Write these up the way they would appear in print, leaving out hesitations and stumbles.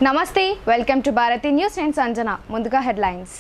నమస్తే, welcome to Bharati news. నేను సంజన. ముందుగా హెడ్లైన్స్.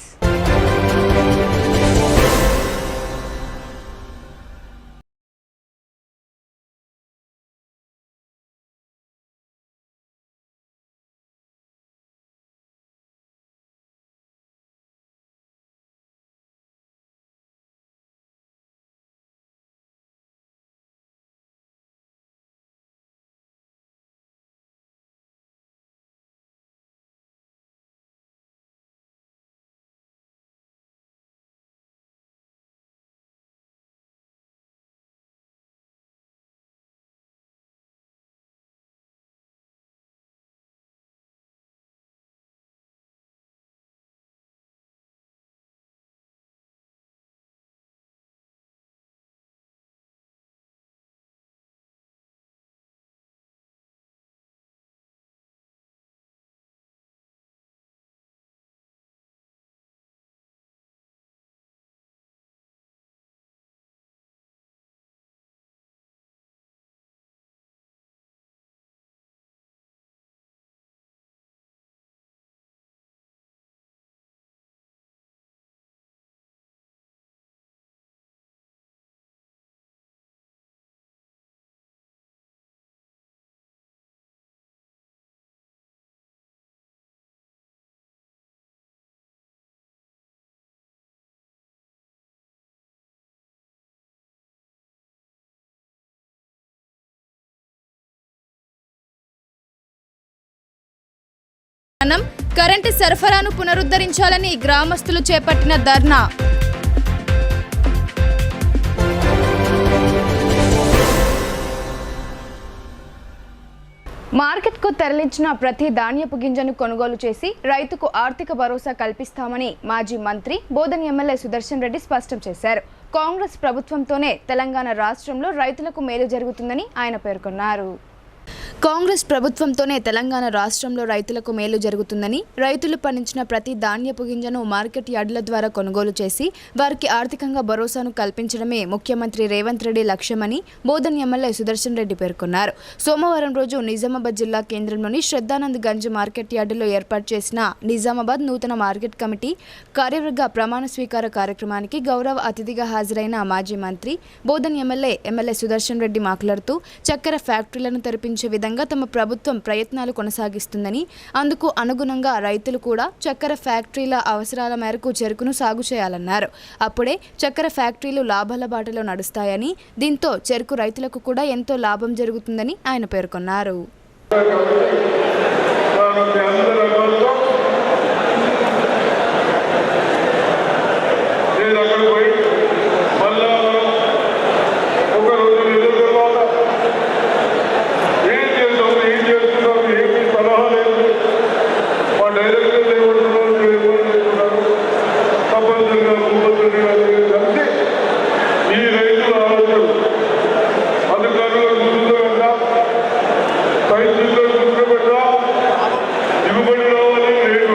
కరెంటు సరఫరాను పునరుద్ధరించాలని గ్రామస్తులు చేపట్టిన ధర్నా. మార్కెట్కు తరలించిన ప్రతి ధాన్యపు గింజను కొనుగోలు చేసి రైతుకు ఆర్థిక భరోసా కల్పిస్తామని మాజీ మంత్రి బోధన్ ఎమ్మెల్యే సుదర్శన్ రెడ్డి స్పష్టం చేశారు. కాంగ్రెస్ ప్రభుత్వంతోనే తెలంగాణ రాష్ట్రంలో రైతులకు మేలు జరుగుతుందని ఆయన పేర్కొన్నారు. కాంగ్రెస్ ప్రభుత్వంతోనే తెలంగాణ రాష్ట్రంలో రైతులకు మేలు జరుగుతుందని, రైతులు పండించిన ప్రతి ధాన్యపు గింజను మార్కెట్ యార్డుల ద్వారా కొనుగోలు చేసి వారికి ఆర్థికంగా భరోసాను కల్పించడమే ముఖ్యమంత్రి రేవంత్ రెడ్డి లక్ష్యమని బోధన్ ఎమ్మెల్యే సుదర్శన్ రెడ్డి పేర్కొన్నారు. సోమవారం రోజు నిజామాబాద్ జిల్లా కేంద్రంలోని శ్రద్ధానంద్ గంజ్ మార్కెట్ యార్డులో ఏర్పాటు చేసిన నిజామాబాద్ నూతన మార్కెట్ కమిటీ కార్యవర్గ ప్రమాణ స్వీకార కార్యక్రమానికి గౌరవ అతిథిగా హాజరైన మాజీ మంత్రి బోధన్ ఎమ్మెల్యే సుదర్శన్ రెడ్డి మాట్లాడుతూ చక్కెర ఫ్యాక్టరీలను తెరిపించే విధంగా తమ ప్రభుత్వం ప్రయత్నాలు కొనసాగిస్తుందని, అందుకు అనుగుణంగా రైతులు కూడా చక్కెర ఫ్యాక్టరీల అవసరాల మేరకు చెరుకును సాగు చేయాలన్నారు. అప్పుడే చక్కెర ఫ్యాక్టరీలు లాభాల బాటలో నడుస్తాయని, దీంతో చెరుకు రైతులకు కూడా ఎంతో లాభం జరుగుతుందని ఆయన పేర్కొన్నారు. దిగుబడి రావాలి, రేటు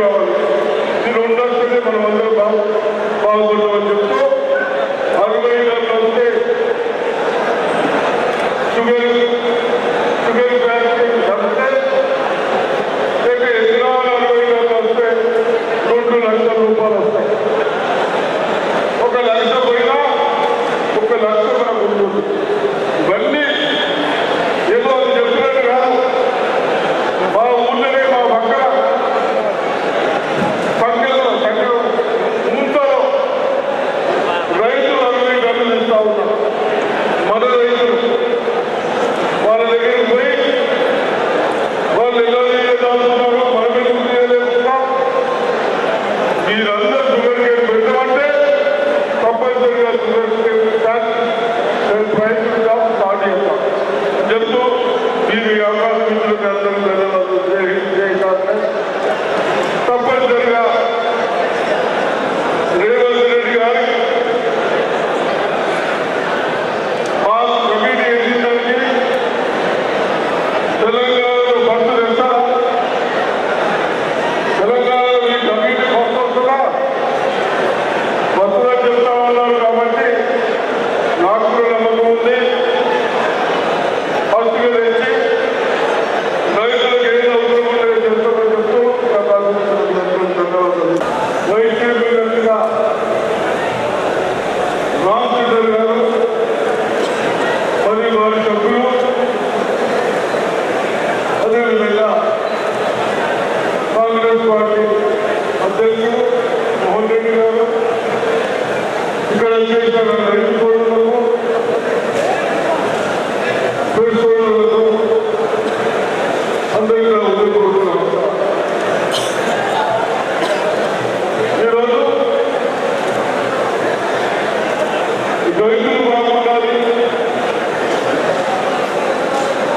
రైతులు బాగుండాలి,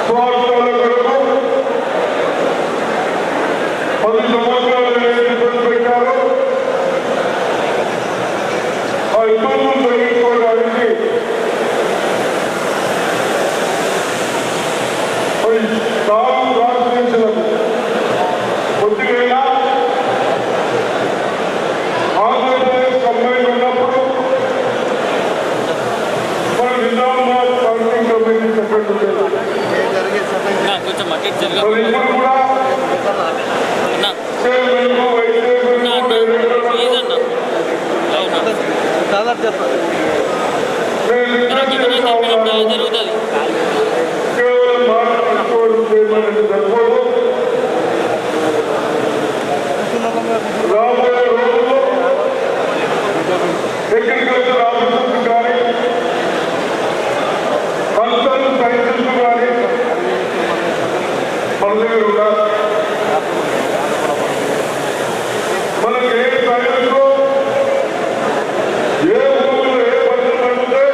స్వార్థాల కొరకు 10 సంవత్సరాలు ఇబ్బంది పెట్టారు. ఆ ఇబ్బందులు తొలగించుకోవడానికి తాము రాష్ట్రించడం కొద్దిగా ఆంధ్రప్రదేశ్ కంబైన్ ఉన్నప్పుడు మన నిజామాబాద్ పార్టీ కమిటీ సెక్రటరీ ఇప్పుడు కూడా కేవలం మార్కెట్ చేయమని సరిపోదు. రాబోయే రోజుల్లో అగ్రికల్చర్ ఆఫీసర్స్ కానీ కల్చరల్ సైన్సెస్ కానీ మన దగ్గర ఉండాలి. మనకి ఏ సైన్స్లో ఏ ఊళ్ళో ఏ పద్ధతి పడితే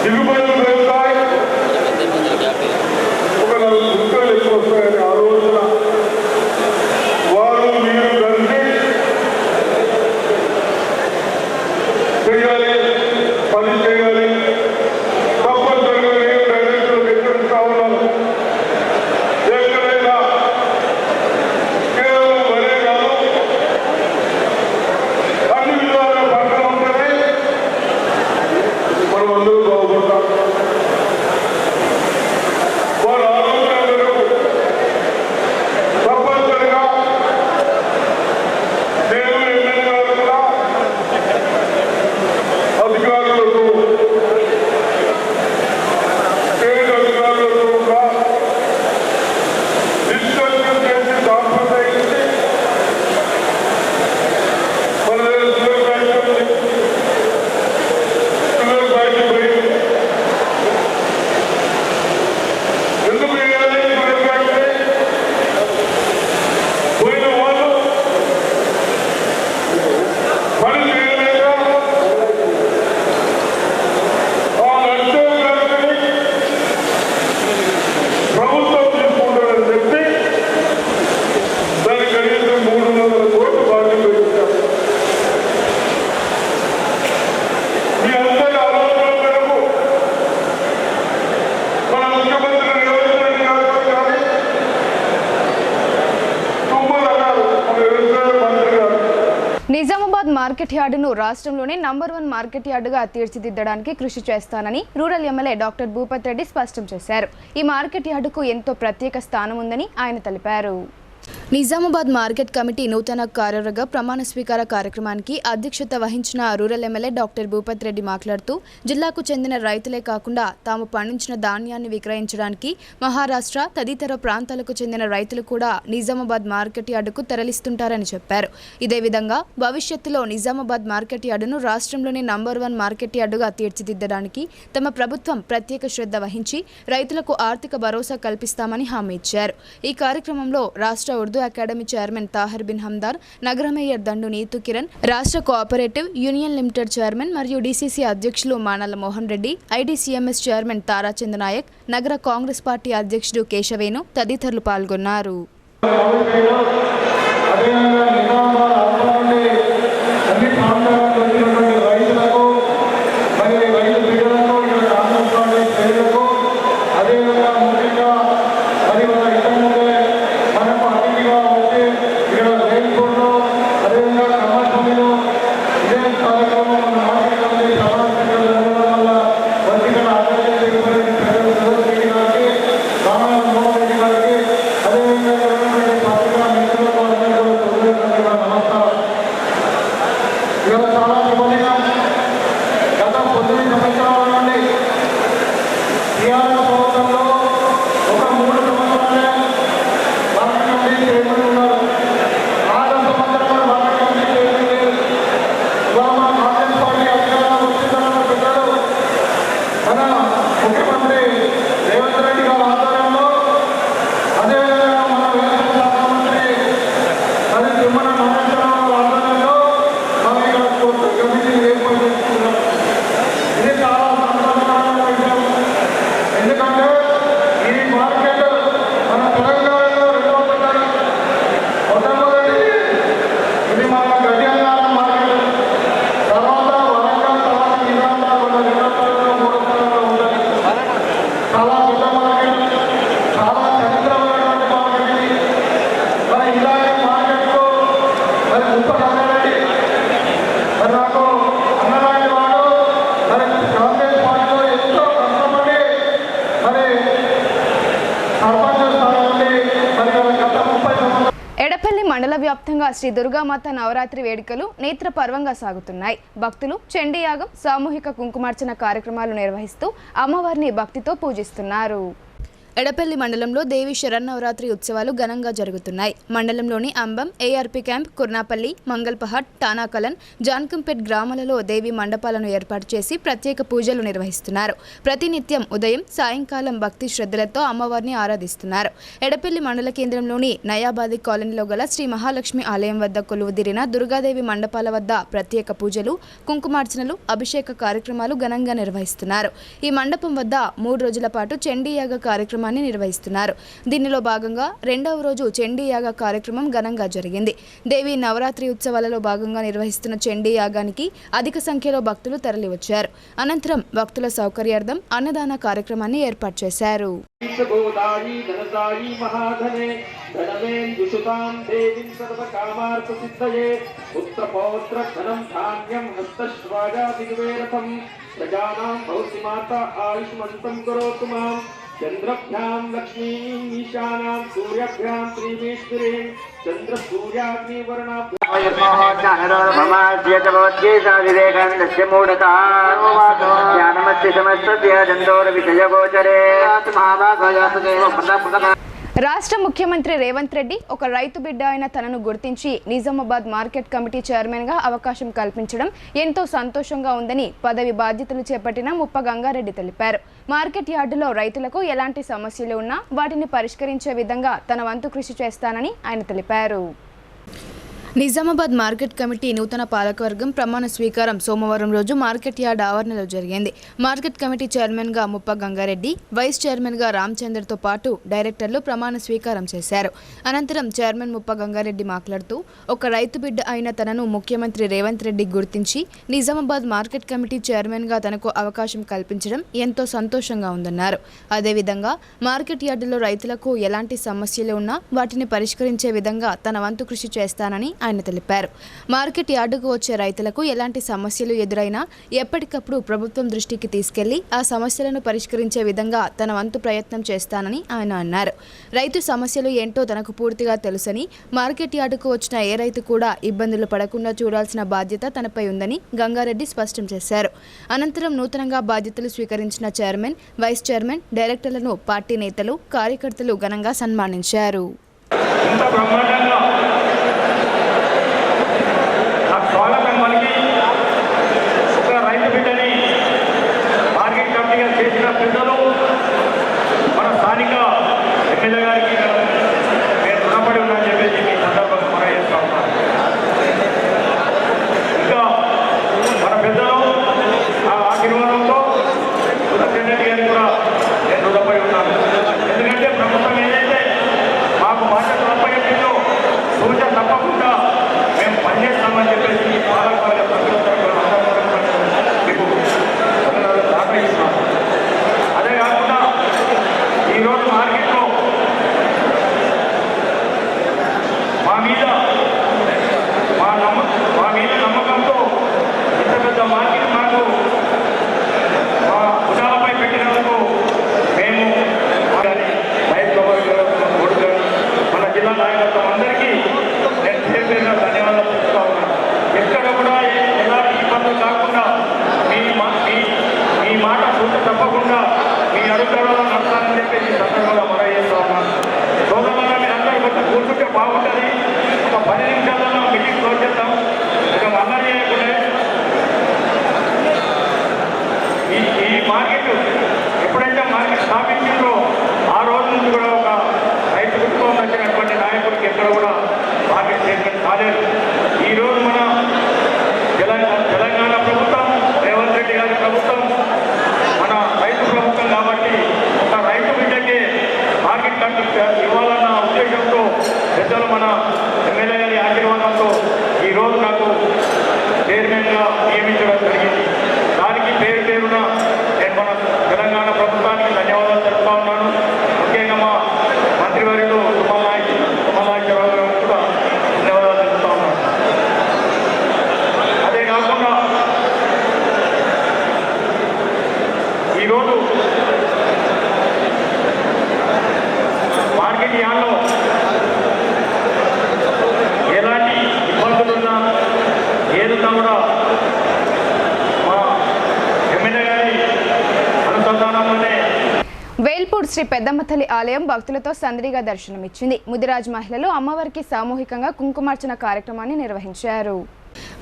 దిగుబడులు పెరుగుతాయి, ఒక 4 గుంటలు ఎక్కువ వస్తాయని ఆ రోజున వారు మీరు కలిసి చేయాలి, పని చేయాలి. తప్పనిసరిగా నేను డైరెక్టర్లు హెచ్చరిస్తా ఉన్నాను. ఎక్కడైనా కేవలం వరే కాదు, అన్ని విధాల పంటలు ఉంటేనే మనం అందరూ బాగుపడతాం. వారు ఆలోచన మేరకు తప్పనిసరిగా నేను ఎమ్మెల్యే గారు కూడా అధికారులతో స్టేట్ అధికారులతో కూడా డిస్కషన్ చేసి సాంప్రదాయించి మన షుగర్ ఫ్యాక్టరీ ఎందుకు చేయాలి? షుగర్ ఫ్యాక్టరీ పోయిన వాళ్ళు పని చేయలేక ఆ నడిచే ఫ్యాక్టరీ ప్రభుత్వం తీసుకుంటారని చెప్పి దానికి కనీసం 300 కోట్లు బాధ్యత ఇచ్చారు. మీ అందరి ఆలోచన మేరకు మన ముఖ్యమంత్రి రేవంత్ రెడ్డి గారితో కానీ తుమ్మల గారు మన వ్యవసాయ మంత్రి గారు నిజామాబాద్ మార్కెట్ యార్డును రాష్ట్రంలోనే నంబర్ 1 మార్కెట్ యార్డుగా తీర్చిదిద్దడానికి కృషి చేస్తానని rural MLA doctor Bhupath Reddy స్పష్టం చేశారు. ఈ మార్కెట్ యార్డుకు ఎంతో ప్రత్యేక స్థానం ఉందని ఆయన తెలిపారు. నిజామాబాద్ మార్కెట్ కమిటీ నూతన కార్యవర్గ ప్రమాణ స్వీకార కార్యక్రమానికి అధ్యక్షత వహించిన rural MLA doctor Bhupath Reddy మాట్లాడుతూ జిల్లాకు చెందిన రైతులే కాకుండా తాము పండించిన ధాన్యాన్ని విక్రయించడానికి మహారాష్ట్ర తదితర ప్రాంతాలకు చెందిన రైతులు కూడా నిజామాబాద్ మార్కెట్ యార్డుకు తరలిస్తుంటారని చెప్పారు. ఇదే విధంగా భవిష్యత్తులో నిజామాబాద్ మార్కెట్ యార్డును రాష్ట్రంలోనే నంబర్ 1 మార్కెట్ యార్డుగా తీర్చిదిద్దడానికి తమ ప్రభుత్వం ప్రత్యేక శ్రద్ధ వహించి రైతులకు ఆర్థిక భరోసా కల్పిస్తామని హామీ ఇచ్చారు. ఈ కార్యక్రమంలో రాష్ట్ర ఉర్దూ అకాడమీ చైర్మన్ తాహిర్ బిన్ హమ్దార్, నగర మేయర్ దండు నీతు కిరణ్, రాష్ట్ర కోఆపరేటివ్ యూనియన్ లిమిటెడ్ చైర్మన్ మరియు డీసీసీ అధ్యక్షులు మానల మోహన్ రెడ్డి, ఐడీసీఎంఎస్ చైర్మన్ తారాచంద్ నాయక్, నగర కాంగ్రెస్ పార్టీ అధ్యక్షుడు కేశవేను తదితరులు పాల్గొన్నారు. ముప్ప గంగారెడ్డి మరి నాకు అన్నలాంటి వాడు మరి కాంగ్రెస్ పార్టీలో ఎంతో కష్టపడి మరి సర్పంచ్ స్థానాన్ని మరి గత 30 సంవత్సరాలు. ఎడపల్లి మండల వ్యాప్తంగా శ్రీ దుర్గామాత నవరాత్రి వేడుకలు నేత్రపర్వంగా సాగుతున్నాయి. భక్తులు చండీయాగం, సామూహిక కుంకుమార్చన కార్యక్రమాలు నిర్వహిస్తూ అమ్మవారిని భక్తితో పూజిస్తున్నారు. ఎడపల్లి మండలంలో దేవి శరన్నవరాత్రి ఉత్సవాలు ఘనంగా జరుగుతున్నాయి. మండలంలోని అంబం, ఏఆర్పీ క్యాంప్, కుర్నాపల్లి, మంగల్పహాట్, టానాకలన్, జాన్కంపేట్ గ్రామాలలో దేవి మండపాలను ఏర్పాటు చేసి ప్రత్యేక పూజలు నిర్వహిస్తున్నారు. ప్రతినిత్యం ఉదయం, సాయంకాలం భక్తి శ్రద్ధలతో అమ్మవారిని ఆరాధిస్తున్నారు. ఎడపల్లి మండల కేంద్రంలోని నయాబాది కాలనీలో గల శ్రీ మహాలక్ష్మి ఆలయం వద్ద కొలువుదీరిన దుర్గాదేవి మండపాల వద్ద ప్రత్యేక పూజలు, కుంకుమార్చనలు, అభిషేక కార్యక్రమాలు ఘనంగా నిర్వహిస్తున్నారు. ఈ మండపం వద్ద 3 రోజుల పాటు చండీయాగ కార్యక్రమం నిర్వహిస్తున్నారు. దీనిలో భాగంగా 2వ రోజు చండీ యాగ కార్యక్రమం ఘనంగా జరిగింది. దేవి నవరాత్రి ఉత్సవాలలో భాగంగా నిర్వహిస్తున్న చండీ యాగానికి అధిక సంఖ్యలో భక్తులు తరలివచ్చారు. అనంతరం భక్తుల సౌకర్యార్థం అన్నదాన కార్యక్రమాన్ని ఏర్పాటు చేశారు. चंद्रभ्यां लक्ष्मीं ईशानां सूर्यभ्यां श्रीमेश्वरीं चंद्र सूर्याग्निवर्णाभ्यामस्य मूढता ज्ञानमस्य समस्तस्य चंदोरविषयगोचरे రాష్ట్ర ముఖ్యమంత్రి రేవంత్ రెడ్డి ఒక రైతు బిడ్డ అయిన తనను గుర్తించి నిజామాబాద్ మార్కెట్ కమిటీ చైర్మన్గా అవకాశం కల్పించడం ఎంతో సంతోషంగా ఉందని పదవి బాధ్యతలు చేపట్టిన ముప్ప గంగారెడ్డి తెలిపారు. మార్కెట్ యార్డులో రైతులకు ఎలాంటి సమస్యలు ఉన్నా వాటిని పరిష్కరించే విధంగా తన వంతు కృషి చేస్తానని ఆయన తెలిపారు. నిజామాబాద్ మార్కెట్ కమిటీ నూతన పాలకవర్గం ప్రమాణ స్వీకారం సోమవారం రోజు మార్కెట్ యార్డ్ ఆవరణలో జరిగింది. మార్కెట్ కమిటీ చైర్మన్గా ముప్ప గంగారెడ్డి, వైస్ చైర్మన్గా రామచంద్రతో పాటు డైరెక్టర్లు ప్రమాణ స్వీకారం చేశారు. అనంతరం చైర్మన్ ముప్ప గంగారెడ్డి మాట్లాడుతూ ఒక రైతు బిడ్డ అయిన తనను ముఖ్యమంత్రి రేవంత్ రెడ్డి గుర్తించి నిజామాబాద్ మార్కెట్ కమిటీ చైర్మన్గా తనకు అవకాశం కల్పించడం ఎంతో సంతోషంగా ఉందన్నారు. అదేవిధంగా మార్కెట్ యార్డులో రైతులకు ఎలాంటి సమస్యలు ఉన్నా వాటిని పరిష్కరించే విధంగా తన వంతు కృషి చేస్తానని ఆయన తెలిపారు. మార్కెట్ యార్డుకు వచ్చే రైతులకు ఎలాంటి సమస్యలు ఎదురైనా ఎప్పటికప్పుడు ప్రభుత్వం దృష్టికి తీసుకెళ్లి ఆ సమస్యలను పరిష్కరించే విధంగా తన వంతు ప్రయత్నం చేస్తానని ఆయన అన్నారు. రైతు సమస్యలు ఏంటో తనకు పూర్తిగా తెలుసని, మార్కెట్ యార్డుకు వచ్చిన ఏ రైతు కూడా ఇబ్బందులు పడకుండా చూడాల్సిన బాధ్యత తనపై ఉందని గంగారెడ్డి స్పష్టం చేశారు. అనంతరం నూతనంగా బాధ్యతలు స్వీకరించిన చైర్మన్, వైస్ చైర్మన్, డైరెక్టర్లను పార్టీ నేతలు, కార్యకర్తలు ఘనంగా సన్మానించారు. మన స్థానిక ఎమ్మెల్యే గారికి నేను రుణపడి ఉన్నానని చెప్పేసి మీ సందర్భంగా మనం చేస్తా ఉన్నాను. ఇంకా మన పెద్దలు ఆ ఆశీర్వాదంతో సుదర్శన్ రెడ్డి గారికి కూడా నేను రుణపడి ఉన్నాను. ఎందుకంటే ప్రభుత్వం ఏదైతే మాకు బాధ్యతలు అప్పగించిందో శ్రీ పెద్దమ్మ తల్లి ఆలయం భక్తులతో సందడిగా దర్శనమిచ్చింది. ముదిరాజ్ మహిళలు అమ్మవారికి సామూహికంగా కుంకుమార్చన కార్యక్రమాన్ని నిర్వహించారు.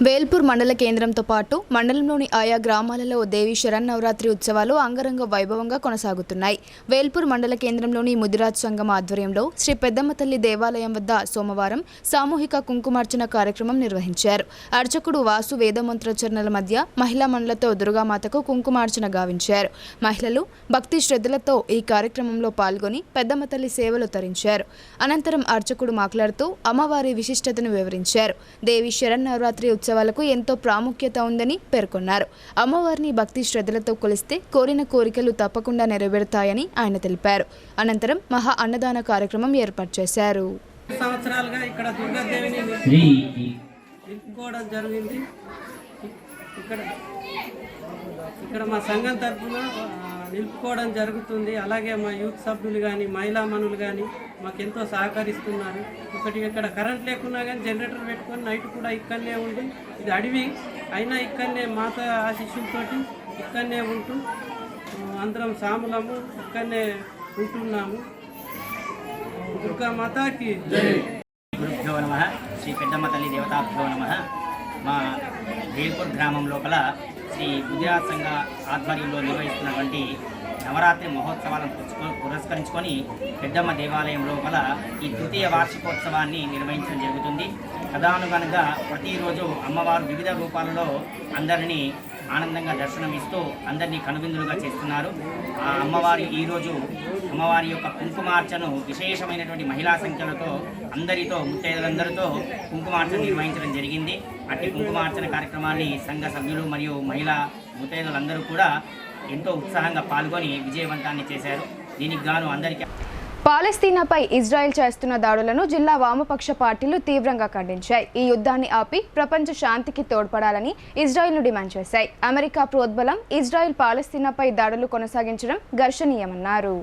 వేల్పూర్ మండల కేంద్రంతో పాటు మండలంలోని ఆయా గ్రామాలలో దేవి శరన్నవరాత్రి ఉత్సవాలు అంగరంగ వైభవంగా కొనసాగుతున్నాయి. వేల్పూర్ మండల కేంద్రంలోని ముదిరాజ్ సంఘం ఆధ్వర్యంలో శ్రీ పెద్దమ్మ తల్లి దేవాలయం వద్ద సోమవారం సామూహిక కుంకుమార్చన కార్యక్రమం నిర్వహించారు. అర్చకుడు వాసు వేదమంత్రోచ్చరణల మధ్య మహిళా మండలతో దుర్గామాతకు కుంకుమార్చన గావించారు. మహిళలు భక్తి శ్రద్ధలతో ఈ కార్యక్రమంలో పాల్గొని పెద్దమ్మ తల్లి సేవలు తరించారు. అనంతరం అర్చకుడు మాట్లాడుతూ అమ్మవారి విశిష్టతను వివరించారు. దేవి శరన్నవరాత్రి ఉత్సవాలకు ఎంతో ప్రాముఖ్యత ఉందని పేర్కొన్నారు. అమ్మవారిని భక్తి శ్రద్ధలతో కొలిస్తే కోరిన కోరికలు తప్పకుండా నెరవేరుతాయని ఆయన తెలిపారు. అనంతరం మహా అన్నదాన కార్యక్రమం ఏర్పాటు చేశారు. సంవత్సరాలుగా ఇక్కడ దుర్గాదేవిని నిలుపుకోవడం జరిగింది. ఇక్కడ మా సంఘం తరఫున నిలుపుకోవడం జరుగుతుంది. అలాగే మా యూత్ సభ్యులు కానీ మహిళా మనులు కానీ మాకెంతో సహకరిస్తున్నారు. ఇక్కడ కరెంట్ లేకున్నా కానీ జనరేటర్ పెట్టుకొని నైట్ కూడా ఇక్కడనే ఉండి, ఇది అడవి అయినా ఇక్కడనే మాత ఆశీస్సులతోటి ఇక్కడనే ఉంటూ అందరం సాములము ఇక్కడనే ఉంటున్నాము. దుర్గా మాతాకి గురుభ్యో నమః. శ్రీ పెద్దమ్మ తల్లి దేవతాభ్యో నమః. మా వేల్పూర్ గ్రామం లోపల శ్రీ ముదిరాజ్ సంఘ ఆధ్వర్యంలో నిర్వహిస్తున్నటువంటి నవరాత్రి మహోత్సవాలను పురస్కరించుకొని పెద్దమ్మ దేవాలయం లోపల ఈ తృతీయ వార్షికోత్సవాన్ని నిర్వహించడం జరుగుతుంది. తదనుగుణంగా ప్రతిరోజు అమ్మవారు వివిధ రూపాలలో అందరినీ ఆనందంగా దర్శనమిస్తూ అందరినీ కనువిందులుగా చేస్తున్నారు. ఆ అమ్మవారి ఈరోజు అమ్మవారి యొక్క కుంకుమార్చను విశేషమైనటువంటి మహిళా సంఖ్యలతో అందరితో ముత్తైదులందరితో కుంకుమార్చన నిర్వహించడం జరిగింది. అట్టి కుంకుమార్చన కార్యక్రమాన్ని సంఘ సభ్యులు మరియు మహిళా ముత్తైదులందరూ కూడా ఎంతో ఉత్సాహంగా పాల్గొని విజయవంతాన్ని చేశారు. దీనికి గాను అందరికీ పాలస్తీనాపై ఇజ్రాయెల్ చేస్తున్న దాడులను జిల్లా వామపక్ష పార్టీలు తీవ్రంగా ఖండించాయి. ఈ యుద్ధాన్ని ఆపి ప్రపంచ శాంతికి తోడ్పడాలని ఇజ్రాయెల్ను డిమాండ్ చేశాయి. అమెరికా ప్రోద్బలం ఇజ్రాయెల్ పాలస్తీనాపై దాడులు కొనసాగించడం ఘర్షణీయమన్నారు.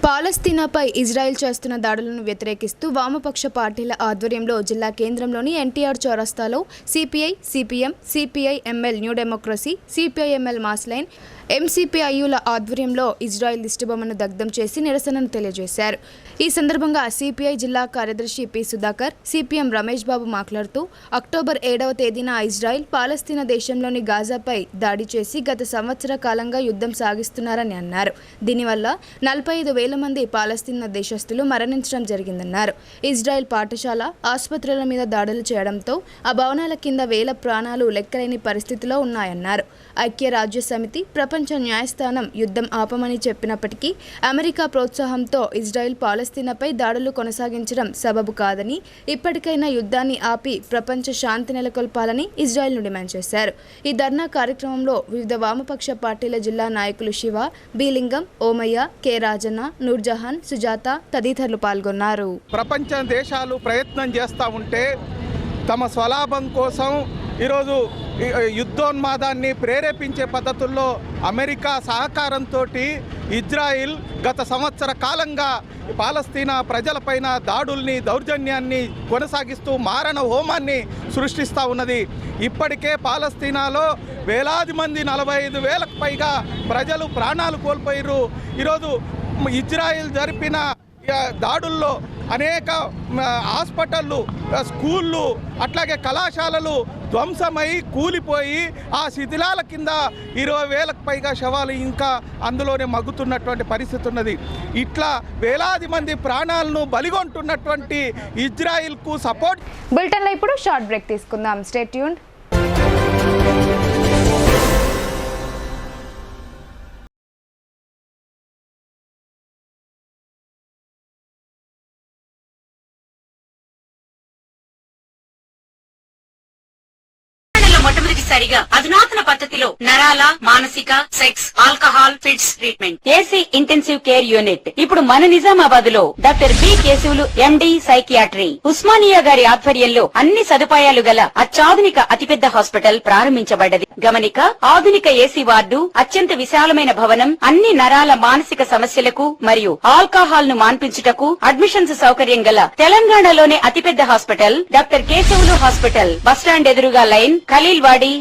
పాలస్తీనాపై ఇజ్రాయెల్ చేస్తున్న దాడులను వ్యతిరేకిస్తూ వామపక్ష పార్టీల ఆధ్వర్యంలో జిల్లా కేంద్రంలోని ఎన్టీఆర్ చౌరస్తాలో CPI, CPM, CPI ML new democracy, CPI ML mass line, ఎంసిపిఐయుల ఆధ్వర్యంలో ఇజ్రాయెల్ దిష్టిబొమ్మను దగ్ధం చేసి నిరసనను తెలియజేశారు. ఈ సందర్భంగా సిపిఐ జిల్లా కార్యదర్శి పి సుధాకర్, సిపిఎం రమేష్ బాబు మాట్లాడుతూ అక్టోబర్ 7వ తేదీన ఇజ్రాయెల్ పాలస్తీనా దేశంలోని గాజాపై దాడి చేసి గత సంవత్సర కాలంగా యుద్ధం సాగిస్తున్నారని అన్నారు. దీనివల్ల 45,000 మంది పాలస్తీనా దేశస్తులు మరణించడం జరిగిందన్నారు. ఇజ్రాయెల్ పాఠశాల, ఆసుపత్రుల మీద దాడులు చేయడంతో ఆ భవనాల కింద వేల ప్రాణాలు లెక్కలేని పరిస్థితిలో ఉన్నాయన్నారు. ఐక్యరాజ్య సమితి, ప్రపంచ న్యాయస్థానం యుద్ధం ఆపమని చెప్పినప్పటికీ అమెరికా ప్రోత్సాహంతో ఇజ్రాయెల్ పాలస్తీనాపై దాడులు కొనసాగించడం సబబు కాదని, ఇప్పటికైనా యుద్ధాన్ని ఆపి ప్రపంచ శాంతి నెలకొల్పాలని ఇజ్రాయెల్ను డిమాండ్ చేశారు. ఈ ధర్నా కార్యక్రమంలో వివిధ వామపక్ష పార్టీల జిల్లా నాయకులు శివ, బీలింగం, ఓమయ్య, కె రాజన్న, నూర్జహాన్, సుజాత తదితరులు పాల్గొన్నారు. ప్రపంచ దేశాలు ప్రయత్నం చేస్తూ ఉంటే తమ స్వలాభం కోసం ఈరోజు యుద్ధోన్మాదాన్ని ప్రేరేపించే పద్ధతుల్లో అమెరికా సహకారంతో ఇజ్రాయిల్ గత సంవత్సర కాలంగా పాలస్తీనా ప్రజలపైన దాడుల్ని, దౌర్జన్యాన్ని కొనసాగిస్తూ మారణ హోమాన్ని సృష్టిస్తూ ఉన్నది. ఇప్పటికే పాలస్తీనాలో వేలాది మంది 45,000కు పైగా ప్రజలు ప్రాణాలు కోల్పోయారు. ఈరోజు ఇజ్రాయిల్ జరిపిన దాడుల్లో అనేక హాస్పిటళ్ళు, స్కూళ్ళు, అట్లాగే కళాశాలలు ధ్వంసమై కూలిపోయి ఆ శిథిలాల కింద 20,000కు పైగా శవాలు ఇంకా అందులోనే మగ్గుతున్నటువంటి పరిస్థితి ఉన్నది. ఇట్లా వేలాది మంది ప్రాణాలను బలిగొంటున్నటువంటి ఇజ్రాయిల్కు సపోర్ట్. బులెటిన్లో ఇప్పుడు షార్ట్ బ్రేక్ తీసుకుందాం. Stay tuned. మొట్టమొదటిసారిగా అధునాతన పద్ధతిలో నరాల, మానసిక, sex, alcohol, fits treatment, AC intensive care unit ఇప్పుడు మన నిజామాబాద్ లో doctor B Keshavulu MD psychiatry, Osmania గారి ఆధ్వర్యంలో అన్ని సదుపాయాలు గల అత్యాధునిక అతిపెద్ద హాస్పిటల్ ప్రారంభించబడ్డది. గమనిక, ఆధునిక ఏసీ వార్డు, అత్యంత విశాలమైన భవనం, అన్ని నరాల మానసిక సమస్యలకు మరియు ఆల్కహాల్ ను మాన్పించుటకు అడ్మిషన్స్ సౌకర్యం గల తెలంగాణలోనే అతిపెద్ద hospital doctor Keshavulu hospital, bus stand ఎదురుగా లైన్, ఖలీల్వాడి.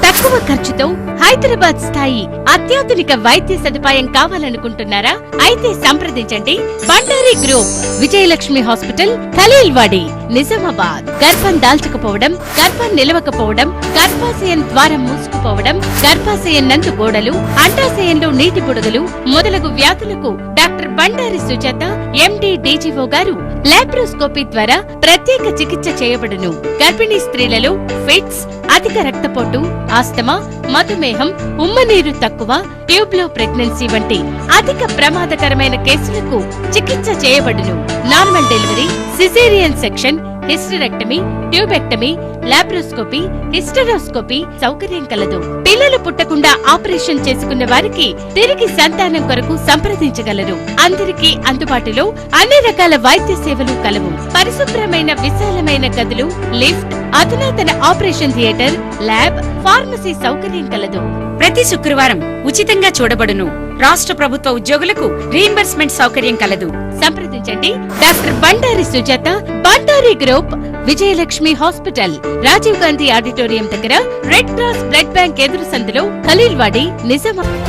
తక్కువ ఖర్చుతో హైదరాబాద్ స్థాయి అత్యాధునిక వైద్య సదుపాయం కావాలనుకుంటున్నారా? అయితే సంప్రదించండి బండారి గ్రూప్, విజయలక్ష్మి హాస్పిటల్, ఖలీల్వాడి, నిజామాబాద్. గర్భం దాల్చకపోవడం, గర్భం నిలవకపోవడం, గర్భాశయం ద్వారం మూసుకుపోవడం, గర్భాశయం నందు గోడలు, అండాశయంలో నీటి బుడగలు మొదలగు వ్యాధులకు డాక్టర్ బండారి సుజాత ఎండి డీజీఓ గారు లాప్రోస్కోపీ ద్వారా ప్రత్యేక చికిత్స చేయబడును. గర్భిణీ స్త్రీలలో ఫిట్స్, అధిక రక్తపోటు, ఆస్తమా, మధుమేహం, ఉమ్మనీరు తక్కువ, ట్యూబ్లో ప్రెగ్నెన్సీ వంటి అధిక ప్రమాదకరమైన కేసులకు చికిత్స చేయబడును. Normal delivery, caesarean section, hysterectomy, tubectomy, laparoscopy, hysteroscopy సౌకర్యం కలదు. పిల్లలు పుట్టకుండా ఆపరేషన్ చేసుకున్న వారికి తిరిగి సంతానం కొరకు సంప్రదించగలరు. అందరికీ అందుబాటులో అన్ని రకాల వైద్య సేవలు కలవు. పరిశుభ్రమైన విశాలమైన గదులు, లిఫ్ట్, అధునాతన ఆపరేషన్ థియేటర్, ల్యాబ్, ఫార్మసీ సౌకర్యం కలదు. ప్రతి శుక్రవారం ఉచితంగా చూడబడును. రాష్ట్ర ప్రభుత్వ ఉద్యోగులకు రీయింబర్స్మెంట్ సౌకర్యం కలదు. సంప్రదించండి doctor Bandari Sujatha, Bandari group, Vijayalakshmi hospital, Rajiv Gandhi auditorium దగ్గర, రెడ్ క్రాస్ బ్లడ్ బ్యాంక్ ఎదురు సందులో, ఖలీల్వాడి, నిజామాబాద్.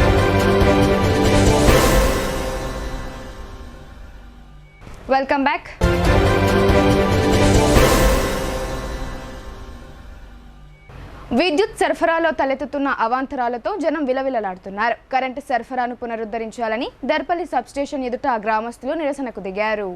Welcome back. విద్యుత్ సరఫరాలో తలెత్తుతున్న అవాంతరాలతో జనం విలవిలలాడుతున్నారు. కరెంటు సరఫరాను పునరుద్ధరించాలని దర్పల్లి సబ్స్టేషన్ ఎదుట గ్రామస్తులు నిరసనకు దిగారు.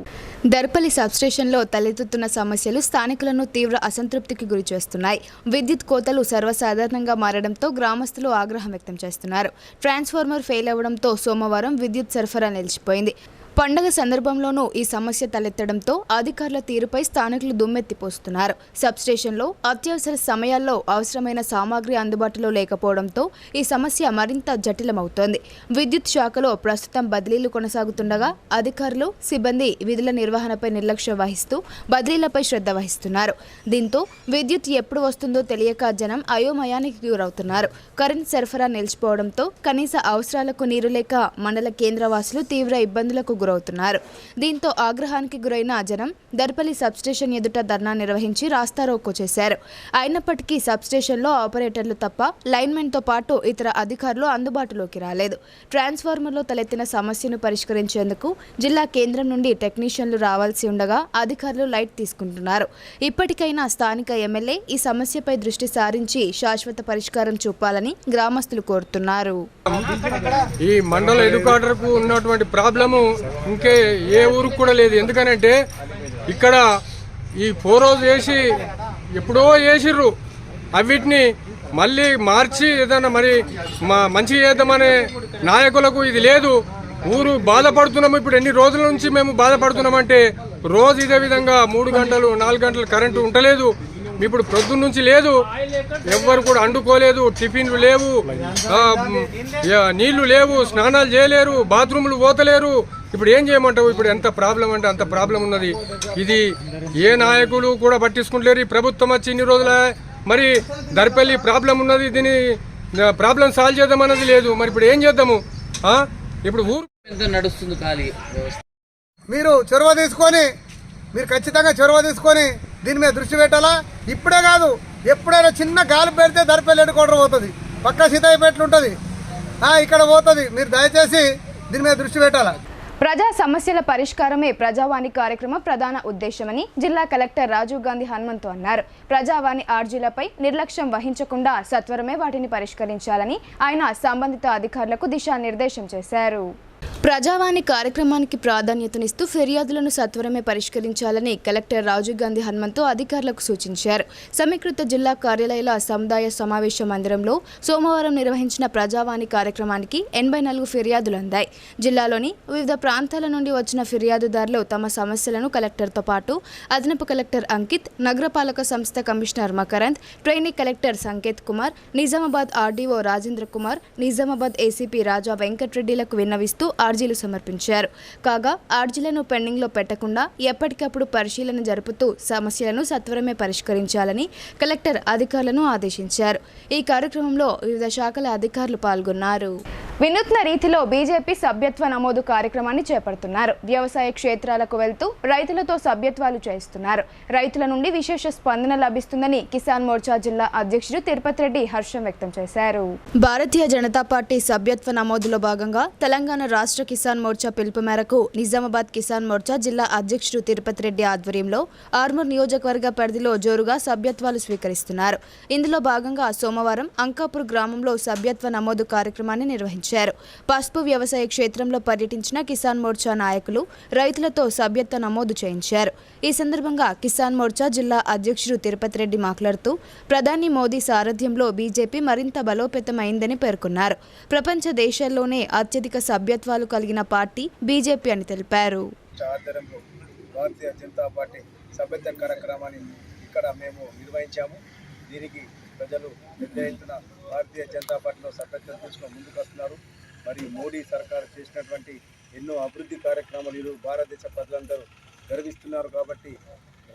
దర్పల్లి సబ్స్టేషన్లో తలెత్తుతున్న సమస్యలు స్థానికులను తీవ్ర అసంతృప్తికి గురిచేస్తున్నాయి. విద్యుత్ కోతలు సర్వసాధారణంగా మారడంతో గ్రామస్తులు ఆగ్రహం వ్యక్తం చేస్తున్నారు. ట్రాన్స్ఫార్మర్ ఫెయిల్ అవ్వడంతో సోమవారం విద్యుత్ సరఫరా నిలిచిపోయింది. పండగ సందర్భంలోనూ ఈ సమస్య తలెత్తడంతో అధికారుల తీరుపై స్థానికులు దుమ్మెత్తిపోస్తున్నారు. సబ్స్టేషన్లో అత్యవసర సమయాల్లో అవసరమైన సామాగ్రి అందుబాటులో లేకపోవడంతో ఈ సమస్య మరింత జటిలమవుతోంది. విద్యుత్ శాఖలో ప్రస్తుతం బదిలీలు కొనసాగుతుండగా అధికారులు, సిబ్బంది విధుల నిర్వహణపై నిర్లక్ష్యం వహిస్తూ బదిలీలపై శ్రద్ధ వహిస్తున్నారు. దీంతో విద్యుత్ ఎప్పుడు వస్తుందో తెలియక జనం అయోమయానికి గురవుతున్నారు. కరెంట్ సరఫరా నిలిచిపోవడంతో కనీస అవసరాలకు నీరు లేక మండల కేంద్రవాసులు తీవ్ర ఇబ్బందులకు గురవుతున్నారు. దీంతో ఆగ్రహానికి గురైన జనం దర్పల్లి సబ్స్టేషన్ ఎదుట ధర్నా నిర్వహించి రాస్తారోకో చేశారు. అయినప్పటికీ సబ్స్టేషన్లో ఆపరేటర్లు తప్ప లైన్మెన్తో పాటు ఇతర అధికారులు అందుబాటులోకి రాలేదు. ట్రాన్స్ఫార్మర్లో తలెత్తిన సమస్యను పరిష్కరించేందుకు జిల్లా కేంద్రం నుండి టెక్నీషియన్లు రావాల్సి ఉండగా అధికారులు లైట్ తీసుకుంటున్నారు. ఇప్పటికైనా స్థానిక ఎమ్మెల్యే ఈ సమస్యపై దృష్టి సారించి శాశ్వత పరిష్కారం చూపాలని గ్రామస్తులు కోరుతున్నారు. ఈ మండల ఎడ్యుకేటర్కు ఉన్నటువంటి ప్రాబ్లము ఇంకే ఏ ఊరికి కూడా లేదు. ఎందుకనంటే ఇక్కడ ఈ 4 రోజు వేసి ఎప్పుడో వేసిర్రు, అవిటిని మళ్ళీ మార్చి ఏదైనా మరి మంచి చేద్దామనే నాయకులకు ఇది లేదు. ఊరు బాధపడుతున్నాము. ఇప్పుడు ఎన్ని రోజుల నుంచి మేము బాధపడుతున్నామంటే రోజు ఇదే విధంగా 3 గంటలు 4 గంటలు కరెంటు ఉండలేదు. ఇప్పుడు ప్రొద్దున నుంచి లేదు, ఎవ్వరు కూడా అండుకోలేదు, టిఫిన్లు లేవు, నీళ్లు లేవు, స్నానాలు చేయలేరు, బాత్రూములు పోతలేరు. ఇప్పుడు ఏం చేయమంటావు? ఇప్పుడు ఎంత ప్రాబ్లం అంటే అంత ప్రాబ్లం ఉన్నది. ఇది ఏ నాయకులు కూడా పట్టించుకుంటలేరు. ఈ ప్రభుత్వం వచ్చి ఇన్ని రోజుల మరి దర్పల్లి ప్రాబ్లం ఉన్నది, దీని ప్రాబ్లం సాల్వ్ చేద్దామన్నది లేదు. మరి ఇప్పుడు ఏం చేద్దాము? ఇప్పుడు ఊరు నడుస్తుంది ఖాళీ. మీరు చొరవ తీసుకొని, మీరు ఖచ్చితంగా చొరవ తీసుకొని దీని మీద దృష్టి పెట్టాలా. ఇప్పుడే కాదు, ఎప్పుడైనా చిన్న గాలి పెడితే దర్పల్లి ఎడ్యుకోవడం పోతుంది, పక్క సీతాయిపేటలు ఉంటుంది, ఇక్కడ పోతుంది. మీరు దయచేసి దీని మీద దృష్టి పెట్టాలా. ప్రజా సమస్యల పరిష్కారమే ప్రజావాణి కార్యక్రమం ప్రధాన ఉద్దేశమని జిల్లా కలెక్టర్ రాజీవ్ గాంధీ హనుమంతు అన్నారు. ప్రజావాణి ఆర్జీలపై నిర్లక్ష్యం వహించకుండా సత్వరమే వాటిని పరిష్కరించాలని ఆయన సంబంధిత అధికారులకు దిశానిర్దేశం చేశారు. ప్రజావాణి కార్యక్రమానికి ప్రాధాన్యతనిస్తూ ఫిర్యాదులను సత్వరమే పరిష్కరించాలని కలెక్టర్ రాజీవ్ గాంధీ హనుమంతు అధికారులకు సూచించారు. సమీకృత జిల్లా కార్యాలయాల సముదాయ సమావేశ మందిరంలో సోమవారం నిర్వహించిన ప్రజావాణి కార్యక్రమానికి 84 ఫిర్యాదులు అందాయి. జిల్లాలోని వివిధ ప్రాంతాల నుండి వచ్చిన ఫిర్యాదుదారులు తమ సమస్యలను కలెక్టర్తో పాటు అదనపు కలెక్టర్ అంకిత్, నగరపాలక సంస్థ commissioner Makarand, trainee collector Sanket Kumar, Nizamabad RDO Rajendra Kumar, Nizamabad ACP Raja వెంకటరెడ్డిలకు విన్నవిస్తూ ఆర్జీలు సమర్పించారు. కాగా ఆర్జీలను పెండింగ్లో పెట్టకుండా ఎప్పటికప్పుడు పరిశీలన జరుపుతూ సమస్యలను సత్వరమే పరిష్కరించాలని కలెక్టర్ అధికారులను ఆదేశించారు. ఈ కార్యక్రమంలో వివిధ శాఖల అధికారులు పాల్గొన్నారు. వినూత్న రీతిలో బీజేపీ సభ్యత్వ నమోదు కార్యక్రమాన్ని చేపడుతున్నారు. వ్యవసాయ క్షేత్రాలకు వెళ్తూ రైతులతో సభ్యత్వాలు చేయిస్తున్నారు. రైతుల నుండి విశేష స్పందన లభిస్తుందని కిసాన్ మోర్చా జిల్లా అధ్యక్షుడు తిరుపతి రెడ్డి హర్షం వ్యక్తం చేశారు. భారతీయ జనతా పార్టీ సభ్యత్వ నమోదులో భాగంగా తెలంగాణ రాష్ట్ర కిసాన్ మోర్చా పిలుపు మేరకు నిజామాబాద్ కిసాన్ మోర్చా జిల్లా అధ్యక్షుడు తిరుపతి రెడ్డి ఆధ్వర్యంలో ఆర్మూర్ నియోజకవర్గ పరిధిలో జోరుగా సభ్యత్వాలు స్వీకరిస్తున్నారు. ఇందులో భాగంగా సోమవారం అంకాపూర్ గ్రామంలో సభ్యత్వ నమోదు కార్యక్రమాన్ని నిర్వహించారు. పసుపు వ్యవసాయ క్షేత్రంలో పర్యటించిన కిసాన్ మోర్చా నాయకులు రైతులతో సభ్యత్వ నమోదు చేయించారు. ఈ సందర్భంగా కిసాన్ మోర్చా జిల్లా అధ్యక్షుడు తిరుపతి రెడ్డి మాట్లాడుతూ ప్రధాని మోదీ సారథ్యంలో బీజేపీ మరింత బలోపేతమైందని పేర్కొన్నారు. ప్రపంచ దేశాల్లోనే అత్యధిక సభ్యత్వాలు కలిగిన పార్టీ బీజేపీ అని తెలిపారు. భారతీయ జనతా పార్టీ సభ్యత్వ కార్యక్రమాన్ని ఇక్కడ మేము నిర్వహించాము. దీనికి ప్రజలు పెద్ద ఎత్తున భారతీయ జనతా పార్టీలో సభ్యత్వం తీసుకుని ముందుకు వస్తున్నారు. మరి మోడీ సర్కారు చేసినటువంటి ఎన్నో అభివృద్ధి కార్యక్రమాలు ఈరోజు భారతదేశ ప్రజలందరూ గర్విస్తున్నారు. కాబట్టి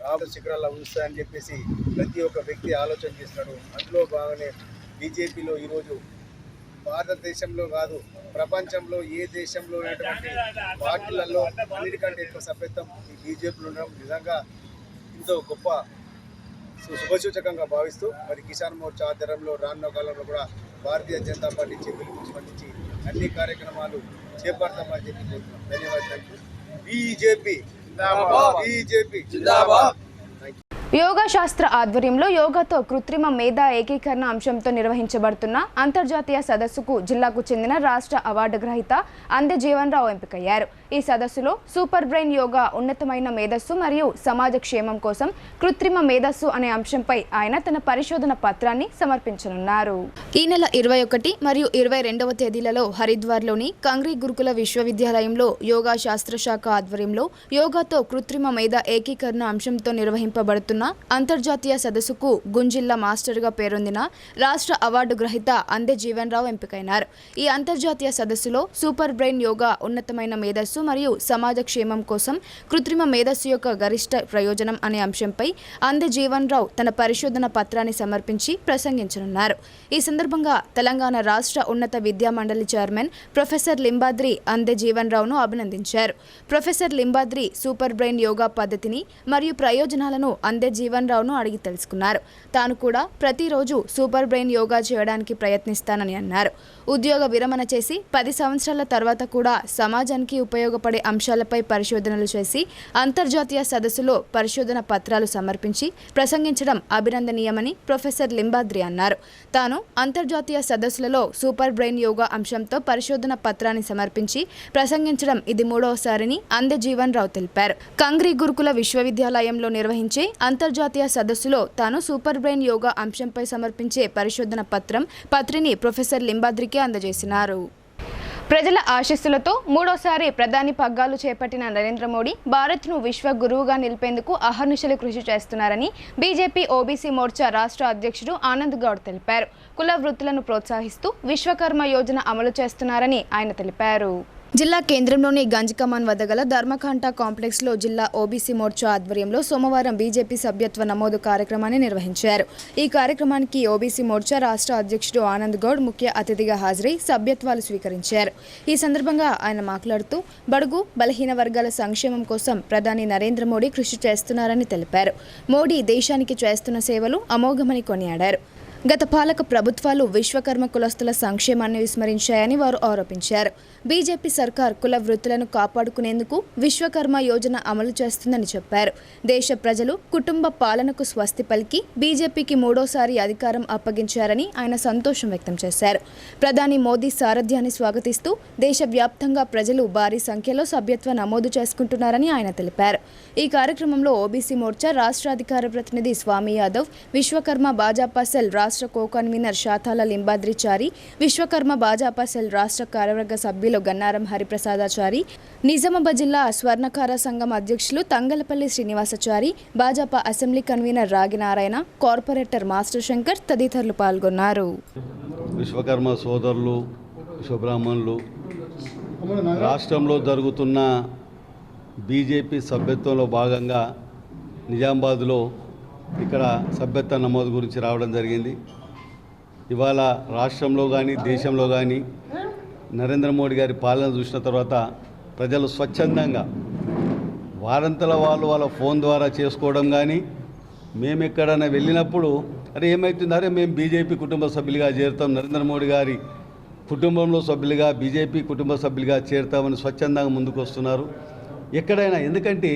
రాబోయే శిఖరాల్లో ఉంచుతాయని చెప్పేసి ప్రతి ఒక్క వ్యక్తి ఆలోచన చేస్తున్నాడు. అందులో భాగంగానే బీజేపీలో ఈరోజు భారతదేశంలో కాదు ప్రపంచంలో ఏ దేశంలో ఉన్నటువంటి పార్టీలలో అన్నిటికంటే ఎక్కువ సభ్యత్వం ఈ బీజేపీలో ఉండడం నిజంగా ఎంతో గొప్ప శుభసూచకంగా భావిస్తూ మరి కిసాన్ మోర్చా ఆధ్వర్యంలో రానున్న కాలంలో కూడా భారతీయ జనతా పార్టీ పిలుపుకు స్పందించి అన్ని కార్యక్రమాలు చేపడతామని చెప్పి కోరుతున్నాం. ధన్యవాదాలు. బీజేపీ బీజేపీ జిందాబాద్. యోగా శాస్త్ర ఆధ్వర్యంలో యోగాతో కృత్రిమ మేధా ఏకీకరణ అంశంతో నిర్వహించబడుతున్న అంతర్జాతీయ సదస్సుకు జిల్లాకు చెందిన రాష్ట్ర అవార్డు గ్రహీత అందె జీవన్ రావు ఎంపికయ్యారు. ఈ సదస్సులో సూపర్ బ్రెయిన్ యోగా ఉన్నతమైన మేధస్సు మరియు సమాజ క్షేమం కోసం కృత్రిమ మేధస్సు అనే అంశంపై ఆయన తన పరిశోధన పత్రాన్ని సమర్పించనున్నారు. ఈ నెల 21 మరియు 22వ తేదీలలో హరిద్వార్లోని కంగ్రీ గురుకుల విశ్వవిద్యాలయంలో యోగా శాస్త్ర శాఖ ఆధ్వర్యంలో యోగాతో కృత్రిమ మేధా ఏకీకరణ అంశంతో నిర్వహింపబడుతున్న అంతర్జాతీయ సదస్సుకు గుంజిల్లా మాస్టర్గా పేరొందిన రాష్ట్ర అవార్డు గ్రహీత అందె జీవన్ రావు ఎంపికైనారు. ఈ అంతర్జాతీయ సదస్సులో సూపర్ బ్రెయిన్ యోగా ఉన్నతమైన మేధస్సు మరియు సమాజ క్షేమం కోసం కృత్రిమ మేధస్సు యొక్క గరిష్ట ప్రయోజనం అనే అంశంపై అందె జీవన్ రావు తన పరిశోధన పత్రాన్ని సమర్పించి ప్రసంగించనున్నారు. ఈ సందర్భంగా తెలంగాణ రాష్ట్ర ఉన్నత విద్యా మండలి చైర్మన్ ప్రొఫెసర్ లింబాద్రి అందె జీవన్ రావును అభినందించారు. Professor Limbadri super brain yoga పద్ధతిని మరియు ప్రయోజనాలను అందె జీవన్ రావును అడిగి తెలుసుకున్నారు. తాను కూడా ప్రతిరోజు సూపర్ బ్రెయిన్ యోగా చేయడానికి ప్రయత్నిస్తానని అన్నారు. ఉద్యోగ విరమణ చేసి 10 సంవత్సరాల తర్వాత కూడా సమాజానికి ఉపయోగపడే అంశాలపై పరిశోధనలు చేసి అంతర్జాతీయ సదస్సులో పరిశోధన పత్రాలు సమర్పించి ప్రసంగించడం అభినందనీయమని ప్రొఫెసర్ లింబాద్రి అన్నారు. తాను అంతర్జాతీయ సదస్సులలో సూపర్ బ్రెయిన్ యోగా అంశంతో పరిశోధన పత్రాన్ని సమర్పించి ప్రసంగించడం ఇది 3వసారిని అందె జీవన్ రావు తెలిపారు. కంగ్రీ గురుకుల విశ్వవిద్యాలయంలో నిర్వహించే అంతర్జాతీయ సదస్సులో తాను సూపర్ బ్రెయిన్ యోగా అంశంపై సమర్పించే పరిశోధన పత్రిని ప్రొఫెసర్ లింబాద్రికి అందజేసినారు. ప్రజల ఆశీస్సులతో 3వసారి ప్రధాని పగ్గాలు చేపట్టిన నరేంద్ర మోడీ భారత్ను విశ్వ గురువుగా నిలిపేందుకు అహర్నిశలు కృషి చేస్తున్నారని బీజేపీ ఓబీసీ మోర్చా రాష్ట్ర అధ్యక్షుడు ఆనంద్ గౌడ్ తెలిపారు. కుల వృత్తులను ప్రోత్సహిస్తూ విశ్వకర్మ యోజన అమలు చేస్తున్నారని ఆయన తెలిపారు. జిల్లా కేంద్రంలోని గంజికమాన్ వద్ద గల ధర్మకాంట కాంప్లెక్స్లో జిల్లా ఓబీసీ మోర్చా ఆధ్వర్యంలో సోమవారం బీజేపీ సభ్యత్వ నమోదు కార్యక్రమాన్ని నిర్వహించారు. ఈ కార్యక్రమానికి ఓబీసీ మోర్చా రాష్ట్ర అధ్యక్షుడు ఆనంద్ గౌడ్ ముఖ్య అతిథిగా హాజరై సభ్యత్వాలు స్వీకరించారు. ఈ సందర్భంగా ఆయన మాట్లాడుతూ బడుగు బలహీన వర్గాల సంక్షేమం కోసం ప్రధాని నరేంద్ర మోడీ కృషి చేస్తున్నారని తెలిపారు. మోడీ దేశానికి చేస్తున్న సేవలు అమోఘమని కొనియాడారు. గత పాలక ప్రభుత్వాలు విశ్వకర్మ కులస్తుల సంక్షేమాన్ని విస్మరించాయని వారు ఆరోపించారు. బీజేపీ సర్కార్ కుల వృత్తులను కాపాడుకునేందుకు విశ్వకర్మ యోజన అమలు చేస్తుందని చెప్పారు. దేశ ప్రజలు కుటుంబ పాలనకు స్వస్తి పలికి బీజేపీకి 3వసారి అధికారం అప్పగించారని ఆయన సంతోషం వ్యక్తం చేశారు. ప్రధాని మోదీ సారథ్యాన్ని స్వాగతిస్తూ దేశవ్యాప్తంగా ప్రజలు భారీ సంఖ్యలో సభ్యత్వ నమోదు చేసుకుంటున్నారని ఆయన తెలిపారు. ఈ కార్యక్రమంలో ఓబీసీ మోర్చా రాష్ట్ర అధికార ప్రతినిధి స్వామి యాదవ్, విశ్వకర్మ భాజపా సెల్ రాష్ట్ర కో-కన్వీనర్ శాతాల లింబాద్రిచారి, విశ్వకర్మ భాజపా సెల్ రాష్ట్ర కార్యవర్గ సభ్యులు గన్నారం హరిప్రసాదాచారి, నిజామాబాద్ జిల్లా స్వర్ణకార సంఘం అధ్యక్షులు Thangalapalli Srinivasachari, Bhajapa assembly convener Raginarayana, corporator master Shankar తదితరులు పాల్గొన్నారు. విశ్వకర్మ సోదరులు, విశ్వబ్రాహ్మణులు రాష్ట్రంలో జరుగుతున్న బీజేపీ సభ్యత్వంలో భాగంగా నిజామాబాద్లో ఇక్కడ సభ్యత్వ నమోదు గురించి రావడం జరిగింది. ఇవాళ రాష్ట్రంలో కానీ దేశంలో కానీ నరేంద్ర మోడీ గారి పాలన చూసిన తర్వాత ప్రజలు స్వచ్ఛందంగా వారంతల వాళ్ళ ఫోన్ ద్వారా చేసుకోవడం కానీ, మేము ఎక్కడైనా వెళ్ళినప్పుడు అరే ఏమవుతుంది, అరే మేము బీజేపీ కుటుంబ సభ్యులుగా చేరుతాం, నరేంద్ర మోడీ గారి కుటుంబంలో సభ్యులుగా బీజేపీ కుటుంబ సభ్యులుగా చేరుతామని స్వచ్ఛందంగా ముందుకు వస్తున్నారు. ఎక్కడైనా ఎందుకంటే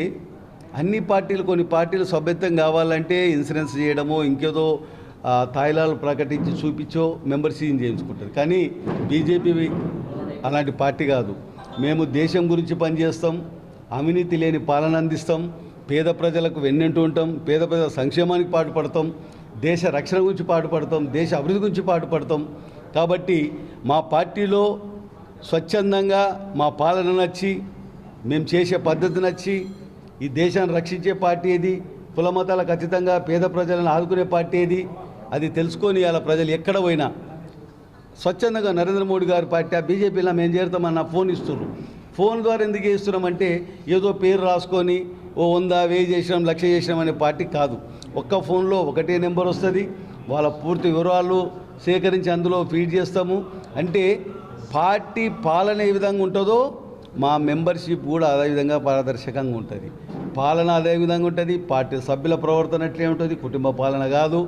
అన్ని పార్టీలు, కొన్ని పార్టీలు సభ్యత్వం కావాలంటే ఇన్సూరెన్స్ చేయడమో ఇంకేదో తాయిలాలు ప్రకటించి చూపించో మెంబర్షిప్ చేయించుకుంటారు. కానీ బీజేపీ అలాంటి పార్టీ కాదు. మేము దేశం గురించి పనిచేస్తాం, అవినీతి లేని పాలన అందిస్తాం, పేద ప్రజలకు వెన్నంటూ ఉంటాం, పేద ప్రజల సంక్షేమానికి పాటుపడతాం, దేశ రక్షణ గురించి పాటుపడతాం, దేశ అభివృద్ధి గురించి పాటుపడతాం. కాబట్టి మా పార్టీలో స్వచ్ఛందంగా మా పాలన నచ్చి, మేము చేసే పద్ధతి నచ్చి, ఈ దేశాన్ని రక్షించే పార్టీ ఏది, కుల మతాలకు అతీతంగా పేద ప్రజలను ఆదుకునే పార్టీ ఏది, అది తెలుసుకొని అలా ప్రజలు ఎక్కడ పోయినా స్వచ్ఛందంగా నరేంద్ర మోడీ గారి పార్టీ బీజేపీలో మేము చేరుతామన్న ఫోన్ ఇస్తున్నారు. ఫోన్ ద్వారా ఎందుకు ఇస్తున్నామంటే ఏదో పేరు రాసుకొని 100, 1000 చేసినాం, 1,00,000 చేసినాం అనే పార్టీ కాదు. ఒక్క ఫోన్లో ఒకటే నెంబర్ వస్తుంది, వాళ్ళ పూర్తి వివరాలు సేకరించి అందులో ఫీడ్ చేస్తాము. అంటే పార్టీ పాలన ఏ విధంగా ఉంటుందో మా మెంబర్షిప్ కూడా అదే విధంగా పారదర్శకంగా ఉంటుంది. పాలన అదే విధంగా ఉంటుంది, పార్టీ సభ్యుల ప్రవర్తన అట్లే ఉంటుంది. కుటుంబ పాలన కాదు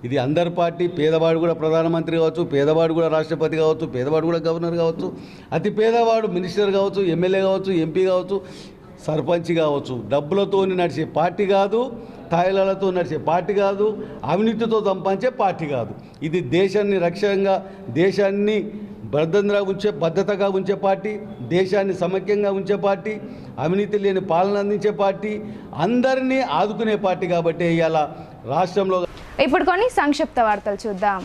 ఇది, అందరి పార్టీ. పేదవాడు కూడా ప్రధానమంత్రి కావచ్చు, పేదవాడు కూడా రాష్ట్రపతి కావచ్చు, పేదవాడు కూడా గవర్నర్ కావచ్చు, అతి పేదవాడు మినిస్టర్ కావచ్చు, ఎమ్మెల్యే కావచ్చు, ఎంపీ కావచ్చు, సర్పంచ్ కావచ్చు. డబ్బులతో నడిచే పార్టీ కాదు, తాయిలాలతో నడిచే పార్టీ కాదు, అవినీతితో సంపాదించే పార్టీ కాదు. ఇది దేశాన్ని రక్షణగా, దేశాన్ని భద్రతగా ఉంచే పార్టీ, దేశాన్ని సమైక్యంగా ఉంచే పార్టీ, అవినీతి లేని పాలన అందించే పార్టీ, అందరినీ ఆదుకునే పార్టీ. కాబట్టి ఇవాళ రాష్ట్రంలో ఇప్పుడు కొన్ని సంక్షిప్త వార్తలు చూద్దాం.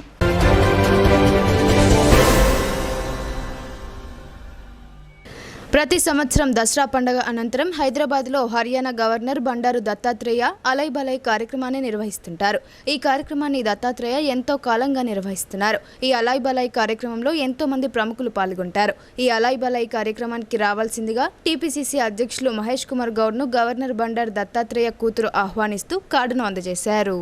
ప్రతి సంవత్సరం దసరా పండుగ అనంతరం హైదరాబాద్లో హర్యానా గవర్నర్ బండారు దత్తాత్రేయ అలై బలై కార్యక్రమాన్ని నిర్వహిస్తుంటారు. ఈ కార్యక్రమాన్ని దత్తాత్రేయ ఎంతో కాలంగా నిర్వహిస్తున్నారు. ఈ అలై బలై కార్యక్రమంలో ఎంతో మంది ప్రముఖులు పాల్గొంటారు. ఈ అలై బలై కార్యక్రమానికి రావాల్సిందిగా టీపీసీసీ అధ్యక్షులు మహేష్ కుమార్ గౌడ్ను గవర్నర్ బండారు దత్తాత్రేయ కూతురు ఆహ్వానిస్తూ కార్డును అందజేశారు.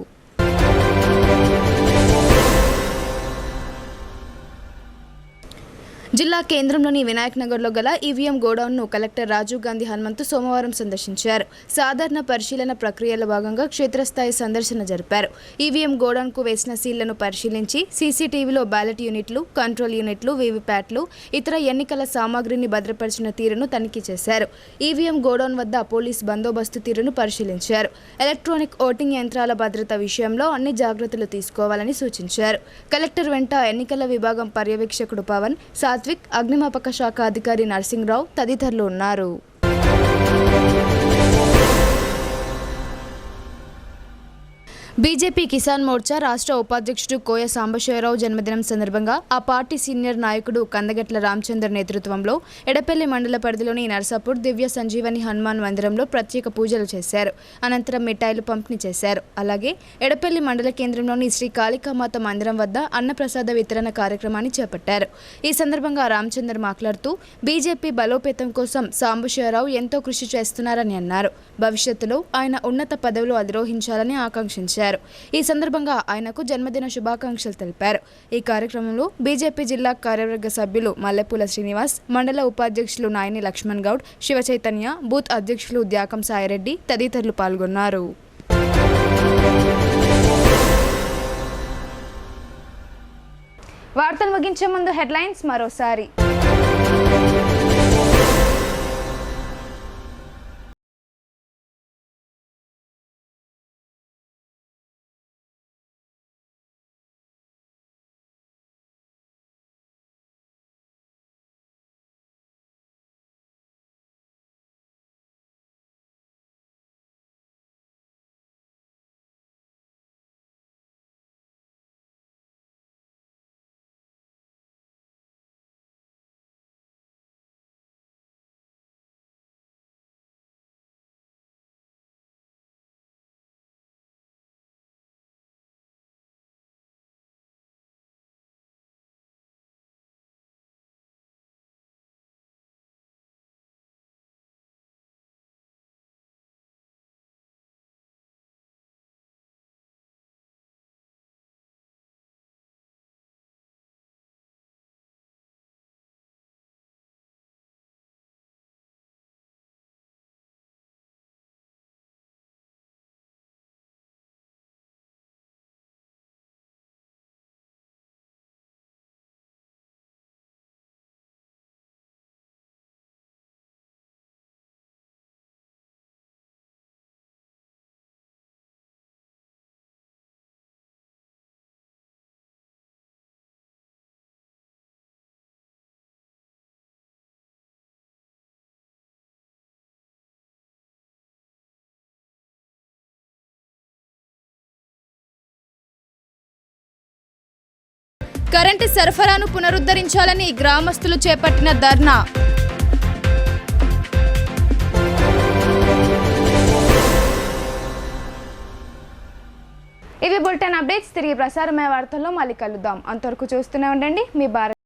జిల్లా కేంద్రంలోని వినాయక్ నగర్లో గల ఈవీఎం గోడౌన్ను కలెక్టర్ రాజీవ్ గాంధీ హనుమంతు సోమవారం సందర్శించారు. సాధారణ పరిశీలన ప్రక్రియలో భాగంగా క్షేత్రస్థాయి సందర్శన జరిపారు. ఈవీఎం గోడౌన్కు వేసిన సీళ్లను పరిశీలించి సీసీటీవీలో బ్యాలెట్ యూనిట్లు, కంట్రోల్ యూనిట్లు, వీవీప్యాట్లు, ఇతర ఎన్నికల సామాగ్రిని భద్రపరిచిన తీరును తనిఖీ చేశారు. ఈవీఎం గోడౌన్ వద్ద పోలీస్ బందోబస్తు తీరును పరిశీలించారు. ఎలక్ట్రానిక్ ఓటింగ్ యంత్రాల భద్రత విషయంలో అన్ని జాగ్రత్తలు తీసుకోవాలని సూచించారు. కలెక్టర్ వెంట ఎన్నికల విభాగం పర్యవేక్షకుడు పవన్, సాత్విక్, అగ్నిమాపక శాఖ అధికారి నర్సింగ్రావు తదితరులు ఉన్నారు. బీజేపీ కిసాన్ మోర్చా రాష్ట్ర ఉపాధ్యక్షుడు కోయ సాంబశివరావు జన్మదినం సందర్భంగా ఆ పార్టీ సీనియర్ నాయకుడు కందగట్ల రామచందర్ నేతృత్వంలో ఎడపల్లి మండల పరిధిలోని నర్సాపూర్ దివ్య సంజీవని హనుమాన్ మందిరంలో ప్రత్యేక పూజలు చేశారు. అనంతరం మిఠాయిలు పంపిణీ చేశారు. అలాగే ఎడపల్లి మండల కేంద్రంలోని శ్రీ కాళికామాత మందిరం వద్ద అన్నప్రసాద వితరణ కార్యక్రమాన్ని చేపట్టారు. ఈ సందర్భంగా రామచందర్ మాట్లాడుతూ బీజేపీ బలోపేతం కోసం సాంబశివరావు ఎంతో కృషి చేస్తున్నారని అన్నారు. భవిష్యత్తులో ఆయన ఉన్నత పదవులు అధిరోహించాలని ఆకాంక్షించారు. ఈ సందర్భంగా ఆయనకు జన్మదిన శుభాకాంక్షలు తెలిపారు. ఈ కార్యక్రమంలో బీజేపీ జిల్లా కార్యవర్గ సభ్యులు మల్లెపూల శ్రీనివాస్, మండల ఉపాధ్యక్షులు నాయని లక్ష్మణ్ గౌడ్, శివ చైతన్య, బూత్ అధ్యక్షులు ద్యాకం సాయిరెడ్డి తదితరులు పాల్గొన్నారు. వార్తలు ముగించే ముందు హెడ్లైన్స్ మరోసారి. కరెంటు సరఫరాను పునరుద్ధరించాలని గ్రామస్తులు చేపట్టిన ధర్నా. ఇవి బులెటిన్ అప్డేట్స్. తిరిగి ప్రసారమయ్యే వార్తల్లో మళ్ళీ కలుద్దాం. అంతవరకు చూస్తూనే ఉండండి మీ భారత్.